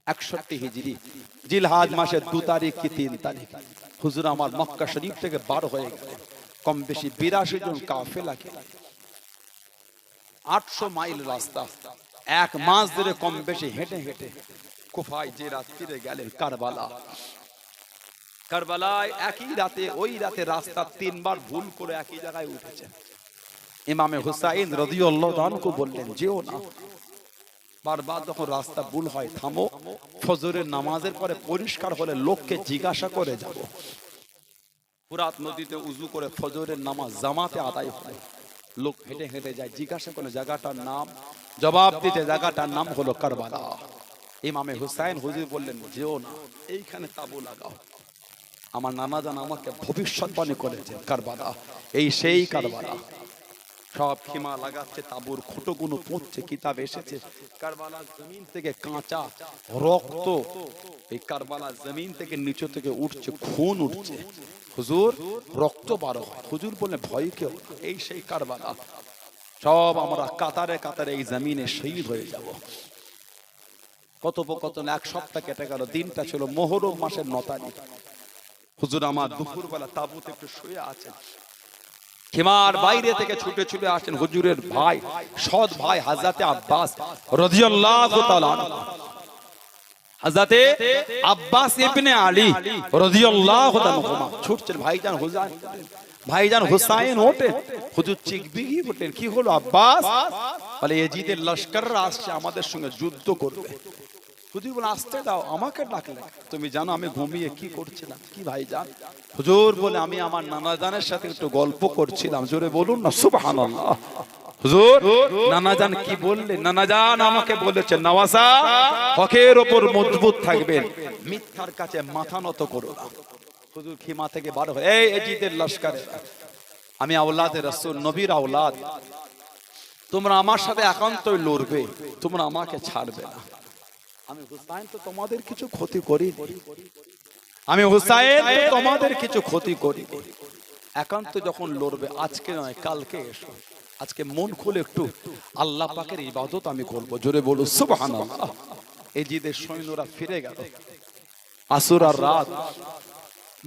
61 হিজরি জিলহাজ মাসের 2 তারিখ কি 3 তারিখ হুজুর আমার মক্কা শরীফ থেকে বার হয়ে গেলেন। কম বেশি 82 জন কাফেলা কে 800 মাইল রাস্তা, 1 মাস ধরে কম বেশি হেঁটে হেঁটে কুফায় যে রাত্রিতে গেলেন কারবালায় একই রাতে, ওই রাতে রাস্তা 3 বার ভুল করে একই জায়গায় উঠেছেন। ইমামে হুসাইন রাদিয়াল্লাহু আনহু বললেন যেও না, বারবার যখন রাস্তা ভুল হয় থামো, ফজরের নামাজের পরে পরিষ্কার হলে লোককে জিজ্ঞাসা করে যাব। ফুরাত নদীতে উযু করে ফজরের নামাজ জামাতে আদায় হয়, লোক হেঁটে হেঁটে যায়, জিজ্ঞাসা করে জায়গাটার নাম, জবাব দিতে জায়গাটার নাম হলো কারবালা। ইমামে হুসাইন হুজুর বললেন যেও না, এইখানে তাবু লাগাও। আমার নানা জান আমাকে ভবিষ্যৎবাণী করেছেন কারবালা, এই সেই কারবালা। সব খিমা লাগাচ্ছে, তাবুর খুঁটোগুলো পড়ছে। কিতাব এসেছে কারবালার জমিন থেকে কাঁচা রক্ত, এই কারবালার জমিন থেকে নিচে থেকে উঠছে, খুন উঠছে। হুজুর রক্ত বার হয়। হুজুর বললেন ভয় কেউ, এই সেই কারবালা। সব আমরা কাতারে কাতারে এই জমিনে শহীদ হয়ে যাব। কথোপকথন 1 সপ্তাহ কেটে গেল। দিনটা ছিল মুহররম মাসের 9 তারিখ। হুজুর আমার দুপুরবেলা তাঁবুতে একটু শুয়ে আছেন, খিমার বাইরে থেকে ছুটে ছুটে আসেন হুজুরের ভাই, সৎ ভাই হযরতে আব্বাস রাদিয়াল্লাহু তাআলা আনহু। হযরতে আব্বাস ইবনে আলী রাদিয়াল্লাহু তাআলা আনহু ছুটছেন, ভাইজান হুসাইন ওঠেন। হুজুর চিকবিগি ওঠেন, কি হলো আব্বাস? বলে ইয়াজিদের লশকররা আসছে, আমাদের সঙ্গে যুদ্ধ করবে। হুজুর বলে আসতে দাও, আমাকে ডাকলে? তুমি জানো আমি ঘুমিয়ে কি করছিলাম? কি ভাইজান? হুজুর বলে আমি আমার নানা জানের সাথে একটু গল্প করছিলাম। জোরে বলুন না সুবহানাল্লাহ। হুজুর নানা জান কি বললেন? নানা জান আমাকে বলেছেন নওয়াজা হকের উপর মজবুত থাকবেন, মিথ্যার কাছে মাথা নত করো না। হুজুর খিমা থেকে বার হয়ে এই এজিদের লস্করে, আমি আওলাদে রাসূল, নবীর আওলাদ, তোমরা আমার সাথে একান্তই লড়বে, তোমরা আমাকে ছাড়বে না। আমি হুসাইন তো তোমাদের কিছু ক্ষতি করি, আমি হুসাইন তো তোমাদের কিছু ক্ষতি করি। একান্ত যখন লড়বে, আজকে নয় কালকে এসো, আজকে মন খুলে একটু আল্লাহ পাকের ইবাদত আমি করব। জোরে বলো সুবহানাল্লাহ। এজিদের সৈন্যরা ফিরে গেল। আসুরার রাত,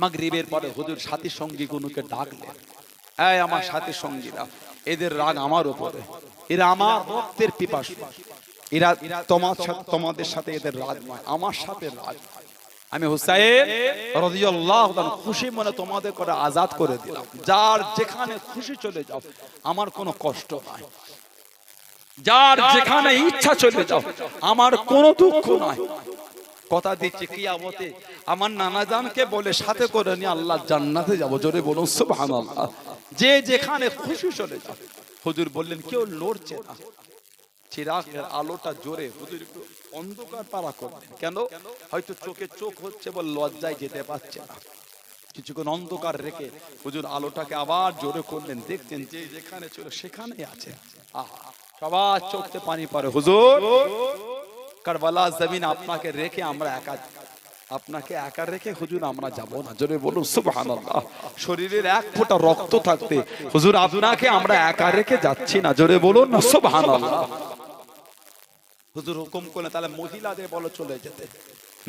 মাগরিবের পরে হুজুর সাথী সঙ্গী গুলোকে ডাকলেন, এই আমার সাথী সঙ্গীরা, এদের রাগ আমার উপরে, এরা আমার রক্তের পিপাসু, এরা তোমাদের সাথে এদের রাগ নয়, আমার সাথে রাগ। আমি হুসাইন রাদিয়াল্লাহু তাআলা খুশি মনে তোমাদের করে আজাদ করে দিলাম, যার যেখানে খুশি চলে যাও, আমার কোনো কষ্ট নাই, যার যেখানে ইচ্ছা চলে যাও, আমার কোনো দুঃখ নাই। কথা দিচ্ছি কিয়ামতে আমার নানা জানকে বলে সাথে করে নিয়ে আল্লাহ জান্নাতে যাব। জোরে বলুন সুবহানাল্লাহ। যে যেখানে খুশি চলে যাও। হুজুর বললেন কেউ লড়ছে না, চিরাগের আলোটা জোরে হুজুর একটু অন্ধকার পাড়া করলেন। কেন? হয়তো চোখে চোখ হচ্ছে বল লজ্জায় যেতে পারছে না। কিছুক্ষণ অন্ধকার রেখে হুজুর আলোটাকে আবার জোরে করলেন, দেখতেন যে যেখানে ছিল সেখানেই আছে। সবার চোখে পানি পড়ে। হুজুর কারবালা জমিন আপনাকে রেখে আমরা একা, আপনাকে একা রেখে হুজুর আমরা যাব না। জোরে বলুন সুবহানাল্লাহ। শরীরের এক ফোঁটা রক্ত থাকতে হুজুর আপনাকে আমরা একা রেখে যাচ্ছি না। জোরে বলুন না সুবহানাল্লাহ। হুজুর হুকুম করলেন তাহলে মহিলাদের বলো চলে যেতে,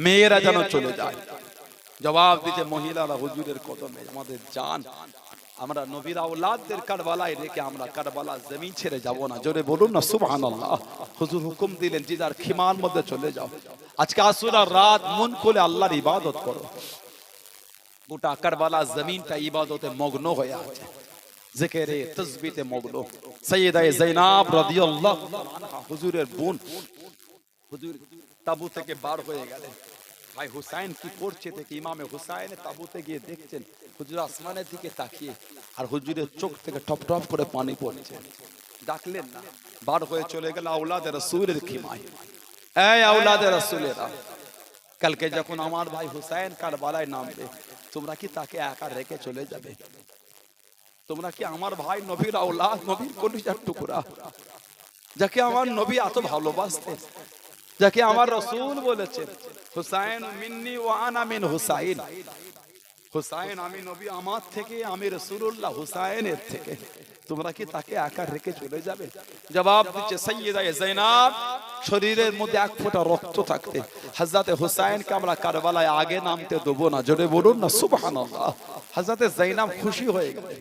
মেয়েরা যেন চলে যায়। জবাব দিতে মহিলারা হুজুরের কদমে আমাদের জান, আমরা নবীর আওলাদদের কারবালায় রেখে আমরা কারবালা জমিন ছেড়ে যাব না। জোরে বলুন না সুবহানাল্লাহ। হুজুর হুকুম দিলেন যে যার খিমার মধ্যে চলে যাও। আজকে আশুরার রাত মন খুলে আল্লাহর ইবাদত করো। গোটা কারবালা জমিনটা ইবাদতে মগ্ন হয়ে আছে, জিকিরে তাসবিতে মগ্ন। সাইয়্যিদা যায়েনাব রাদিয়াল্লাহু আনহা হুজুরের বোন, হুজুর তাবু থেকে বার হয়ে গেলেন। ভাই হুসাইন কি করছে দেখে ইমামে হুসাইন তাবুতে গিয়ে দেখছেন হুজুর আসমানের দিকে তাকিয়ে, আর হুজুরের চোখ থেকে টপ টপ করে পানি পড়ছে। ডাকলেন না, বার হয়ে চলে গেল আওলাদে রাসূলের খিমায়। এই আওলাদে রাসূলেরা, কালকে যখন আমার ভাই হুসাইন কারবালায় নামবে, তোমরা কি তাকে একা রেখে চলে যাবে? তোমরা কি আমার ভাই নবীর আওলাদ, নবীর কলিজার টুকরা, যাকে আমার নবী এত ভালোবাসতেন, যাকে আমার রাসূল বলেছেন হুসাইন মিন্নি ওয়া আনা মিন হুসাইন, হুসাইন আমি নবী আমার থেকে, আমি রাসূলুল্লাহ হুসাইনের থেকে, তোমরা কি তাকে একা রেখে চলে যাবে? জবাব দিচ্ছে সাইয়্যিদা যায়েনাব, শরীরের মধ্যে এক ফোঁটা রক্ত থাকতে হযরতে হুসাইনকে আমরা কারবালায় আগে নামতে দেব না। জোরে বলুন না সুবহানাল্লাহ। হযরতে যায়েনাব খুশি হয়ে গেলেন।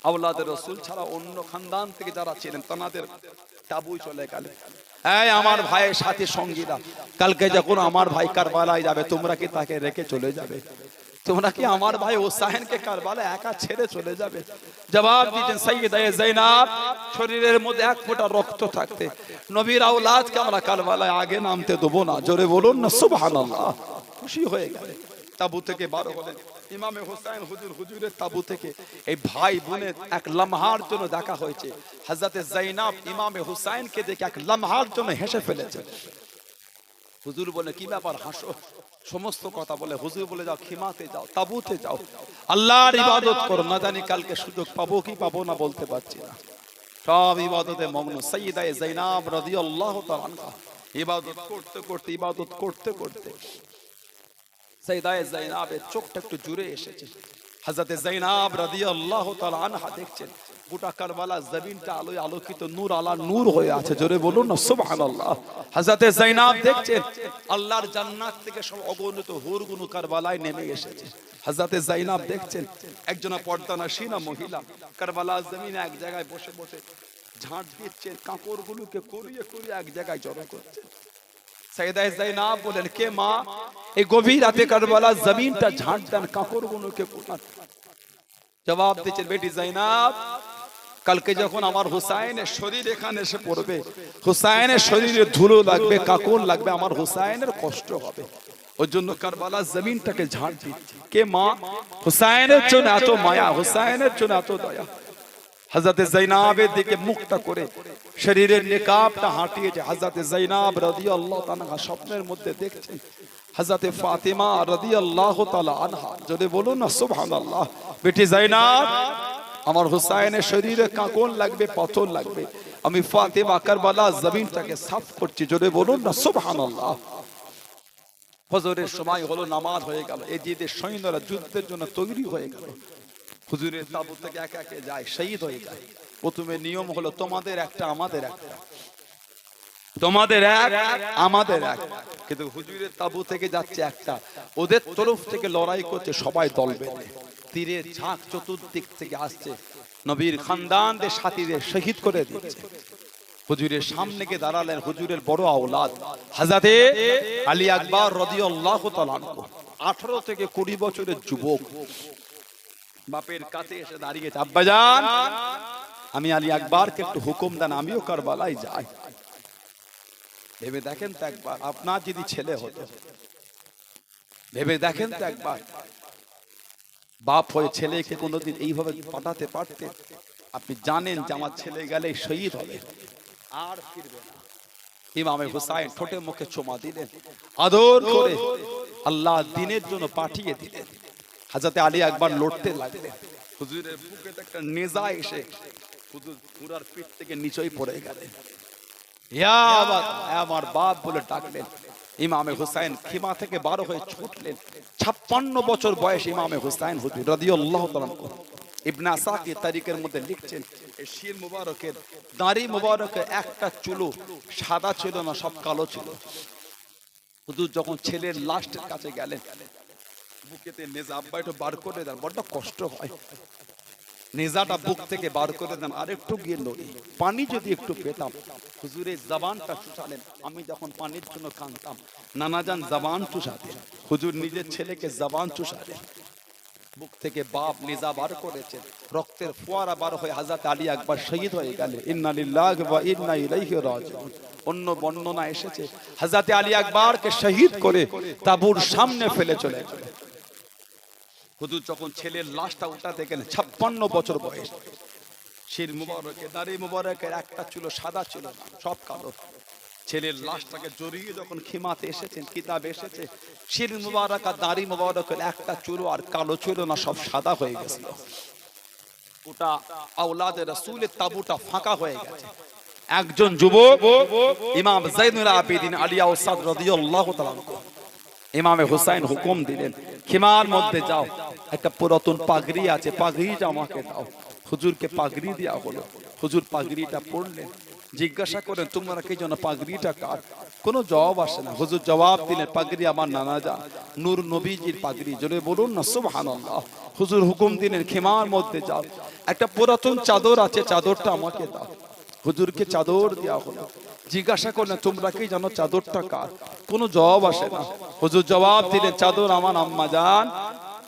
আওলাদে রাসূল ছাড়া অন্য খানদান থেকে যারা ছিলেন তাদের তাবুই চলে গেলেন। এই আমার ভাইয়ের সাথী সঙ্গীরা, কালকে যখন আমার ভাই কারবালায় যাবে, তোমরা কি তাকে রেখে চলে যাবে? তোমরা কি আমার ভাই হুসাইনকে কারবালায় একা ছেড়ে চলে যাবে? জবাব দিয়েছেন সাইয়্যিদা যায়েনাব, শরীরের মধ্যে এক ফোঁটা রক্ত থাকতে নবীর আওলাদকে আমরা কারবালায় আগে নামতে দেব না। জোরে বলুন না সুবহানাল্লাহ। খুশি হয়ে গেলেন, তাবু থেকে বার হলেন। ইমামে হুসাইন হুজুরের তাবু থেকে এই ভাই বোনের এক লম্হার জন্য দেখা হয়েছে। হযরতে যায়েনাব ইমামে হুসাইনকে দেখে এক লম্হার জন্য হেসে ফেলেছে। হুজুর বলে কি ব্যাপার হাসো? সমস্ত কথা বলে হুজুর বলে যাও খিমাতে যাও, তাবুতে যাও, আল্লাহর ইবাদত করো, না জানি কালকে সুযোগ পাবো কি পাবো না বলতে পারছি না। সব ইবাদতে মগ্ন। সাইয়্যিদা যায়েনাব রাদিয়াল্লাহু তাআলা আনহা ইবাদত করতে করতে সাইয়্যিদা যায়েনাবের চোখটা একটু জুড়ে এসেছে। হযরতে যায়েনাব রাদিয়াল্লাহু তাআলা আনহা দেখছেন গোটা কারবালা জমিনটা আলোয় আলোকিত, নূর আলা নূর হয়ে আছে। জোরে বলুন না সুবহানাল্লাহ। হযরতে যায়েনাব দেখছেন আল্লাহর জান্নাত থেকে সব অগণিত হুরগুলো কারবালায় নেমে এসেছে। হযরতে যায়েনাব দেখছেন একজন পর্দানশীনা মহিলা কারবালা জমিনে এক জায়গায় বসে বসে ঝাঁট দিচ্ছেন, কাপড়গুলোকে কুড়িয়ে কুড়িয়ে এক জায়গায় জড়ো করছেন। সাইয়্যিদা যায়েনাব বলেন কে মা, এই গভীর রাতে কারবালা জমিনটা ঝাঁট দেন, কাপড়গুলোকে কুড়ান। জবাব দিচ্ছেন বেটি যায়েনাব, কালকে যখন আমার হুসাইনের শরীর এখানে এসে পড়বে, হুসাইনের শরীরে ধুলো লাগবে, কাকন লাগবে, আমার হুসাইনের কষ্ট হবে, ওই জন্য কারবালা জমিনটাকে ঝাঁট দিচ্ছি। কে মা, হুসাইনের জন্য এত মায়া, হুসাইনের জন্য এত দয়া। হযরত যায়েনাবের দিকে মুখটা করে শরীরের নিকাবটা হাটিয়েছে। হযরত যায়েনাব রাদিয়াল্লাহু তাআলা স্বপ্নের মধ্যে দেখছেন হযরত ফাতিমা রাদিয়াল্লাহু তাআলা আনহা। যদি বলুন না সুবহানাল্লাহ। বেটি যায়েনাব, আমার হুসাইনের শরীরে কাঁকন লাগবে, পাথর লাগবে, আমি ফাতিমা কারবালা জমিনটাকে সাফ করছি। যদি বলুন না সুবহানাল্লাহ। ফজরের সময় হলো, নামাজ হয়ে গেল, এজিদের সৈন্যরা যুদ্ধের জন্য তৈরি হয়ে গেল। হুজুরের তাবু থেকে একে একে যায়, শহীদ হয়ে যায়। প্রথমে নিয়ম হলো তোমাদের একটা আমাদের একটা, তোমাদের এক আমাদের এক, কিন্তু হুজুরের তাবু থেকে যাচ্ছে একটা, ওদের তরফ থেকে লড়াই করছে সবাই দল বেঁধে। তীরের ঝাঁক চতুর্দিক থেকে আসছে, নবীর খানদানদের সাথীদের শহীদ করে দিচ্ছে। হুজুরের সামনে গিয়ে দাঁড়ালেন হুজুরের বড় আওলাদ হযরতে আলী আকবর রাদিয়াল্লাহু তাআলা আনহু। 18 থেকে 20 বছরের যুবক বাপের কাছে এসে দাঁড়িয়েছে, আব্বাজান আমি আলী আকবরকে একটু হুকুম দেন, আমিও কারবালায় যাই। ভেবে দেখেন তো একবার, আপনার যদি ছেলে হতো, ভেবে দেখেন তো একবার, বাপ হয়ে ছেলেকে কোনোদিন এইভাবে পাঠাতে পারতেন? আপনি জানেন যে আমার ছেলে গেলে শহীদ হবে, আর ফিরবে না। ইমামে হুসাইন ঠোঁটে মুখে চুমা দিলেন, আদর করে আল্লাহ দিনের জন্য পাঠিয়ে দিলেন। হযরত আলী আকবর লড়তে লাগলেন, হুজুরের বুকে একটা নেজা এসে হুজুর পুরার পিঠ থেকে নিচেই পড়ে গেলেন। ইয়া বাবা, আমার বাপ বলে ডাকলেন। ইমামে হুসাইন খিমা থেকে 12 হয়ে ছুটলেন। 56 বছর বয়স ইমামে হুসাইন হুজুর রাদিয়াল্লাহু তাআলা। ইবনে আসাকির তারিখের মধ্যে লিখছেন, এই শির মুবারকের দাড়ি মুবারকের একটা চুলো সাদা ছিল না, সব কালো ছিল। হুজুর যখন ছেলের লাশের কাছে গেলেন, বুকেতে নেজা, আব্বা একটু বার করে দেন, বড্ড কষ্ট হয়, নেজাটা বুক থেকে বার করে দেন, আর একটু গিয়ে নড়ি, পানি যদি একটু পেতাম। হুজুরের জবানটা চুষালেন। আমি যখন পানির জন্য কাঁদতাম, নানাজান জবান চুষাতেন, হুজুর নিজের ছেলেকে জবান চুষালেন। বুক থেকে বাপ নেজা বার করেছেন, রক্তের ফোয়ারা বার হয়ে হযরত আলী আকবর শহীদ হয়ে গেলেন। ইন্না লিল্লাহি ওয়া ইন্না ইলাইহি রাজিউন। অন্য বর্ণনা এসেছে হযরত আলী আকবরকে শহীদ করে তাবুর সামনে ফেলে চলে গেলেন। হুজুর যখন ছেলের লাশটা উঠাতে গেলেন, 56 বছর বয়স, শির মুবারকে দাড়ি মুবারকের একটা ছিল সাদা ছিল না, সব কালো। ছেলের লাশটাকে জড়িয়ে যখন খিমাতে এসেছেন, কিতাব এসেছে শির মুবারক আর দাড়ি মুবারকের একটা চুল আর কালো ছিল না, সব সাদা হয়ে গেছিল। ওটা আওলাদে রাসূলের তাবুটা ফাঁকা হয়ে গেছে। একজন যুবক ইমাম যাইনুল আবেদিন আলী আওসাদ রাদিয়াল্লাহু তাআলা ইমামে হুসাইন হুকুম দিলেন, খিমার মধ্যে যাও, একটা পুরাতন পাগড়ি আছে, পাগড়িটা আমাকে দাও। হুজুরকে পাগড়ি দেওয়া হলো। হুজুর পাগড়িটা পরলেন। জিজ্ঞাসা করেন, তোমরা কি জানো পাগড়িটা কার? কোনো জবাব আসে না। হুজুর জবাব দিলেন, পাগড়ি আমার নানা জান নূর নবীজির পাগড়ি। জোরে বলুন না সুবহানাল্লাহ। হুজুর হুকুম দিলেন, খিমার মধ্যে যাও, একটা পুরাতন চাদর আছে, চাদরটা আমাকে দাও। হুজুরকে চাদর দেওয়া হলো। জিজ্ঞাসা করলেন, তোমরা কি জানো চাদরটা কার? কোনো জবাব আসে না। হুজুর জবাব দিলেন, চাদর আমার আম্মা জান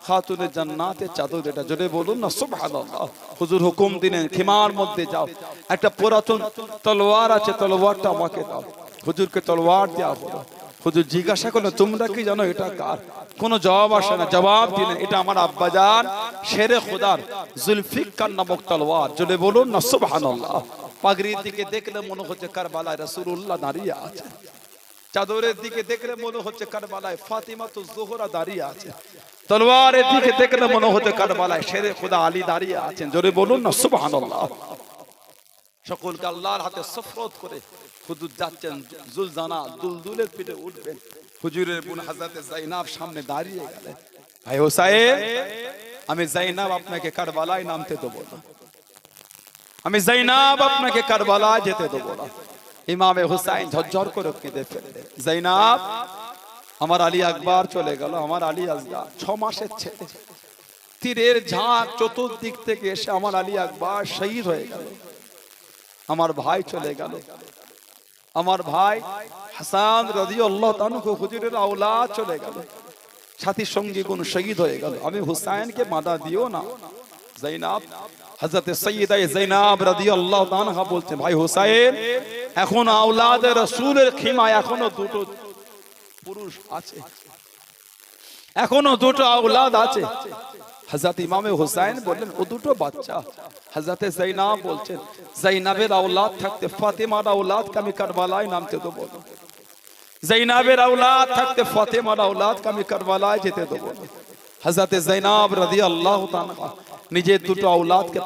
খাতুনে জান্নাতের চাদর এটা। জোরে বলুন না সুবহানাল্লাহ। হুজুর হুকুম দিলেন, খিমার মধ্যে যাও, একটা পুরাতন তলোয়ার আছে, তলোয়ারটা আমাকে দাও। হুজুরকে তলোয়ার দেওয়া হলো। হুজুর জিজ্ঞাসা করলেন, তোমরা কি জানো এটা কার? কোনো জবাব আসে না। জবাব দিলেন, এটা আমার আব্বাজান শেরে খোদার জুলফিকার নামক তলোয়ার। জোরে বলুন না সুবহানাল্লাহ। পাগড়ির দিকে দেখলে মনে হচ্ছে কারবালায় রাসূলুল্লাহ দাঁড়িয়ে আছে। চাদরের দিকে দেখলে মনে হচ্ছে কারবালায় ফাতিমাতুজ জোহরা দাঁড়িয়ে আছে। তলোয়ারের দিকে দেখলে মনে হচ্ছে কারবালায় শেরে খোদা আলী দাঁড়িয়ে আছেন। জোরে বলুন না সুবহানাল্লাহ। সকলকে আল্লাহর হাতে সুফরত করে হুজুর যাচ্ছেন, জুলজানা দুলদুলের পিঠে উঠবেন। হুজুরের বোন হযরত যায়েনাব সামনে দাঁড়িয়ে গেলেন। ভাই হোসাইন, আমি যায়েনাব আপনাকে কারবালায় নামতে দেব না, আমি যায়েনাব আপনাকে কারবালায় যেতে দেব না। ইমামে হুসাইন ঝরঝর করে কেঁদে ফেললেন। যায়েনাব, আমার আলী আকবর চলে গেল, আমার আলী আসগা 6 মাসের ছেলে, তীরের ঝাঁক চতুর্দিক থেকে এসে আমার আলী আকবর শহীদ হয়ে গেল। আমার ভাই চলে গেল, আমার ভাই হাসান রাদিয়াল্লাহু তাআলা হুজুরের আওলাদ চলে গেল, সাথী সঙ্গী গুণ শহীদ হয়ে গেল। আমি হুসাইনকে মাদা দিও না। যায়েনাব, হযরত সাইয়্যিদা যায়েনাব রাদিয়াল্লাহু তাআলা বলতে, ভাই হুসাইন, এখন আওলাদে রাসূলের খিমায় এখনো দুটো পুরুষ আছে, এখনো দুটো আওলাদ আছে। হযরত ইমামে হুসাইন বললেন ও দুটো বাচ্চা। হযরতে যায়নাব বলছেন যায়নাবের আওলাদ থাকতে ফাতেমার আওলাদকে আমি কারবালায় নামতে দেবো না। যায়নাবের আওলাদ থাকতে ফাতেমার আওলাদকে আমি কারবালায় যেতে দেবো না। হযরতে যায়নাব রাদিয়াল্লাহু তাআলা নিজের দুটো আওলাদকে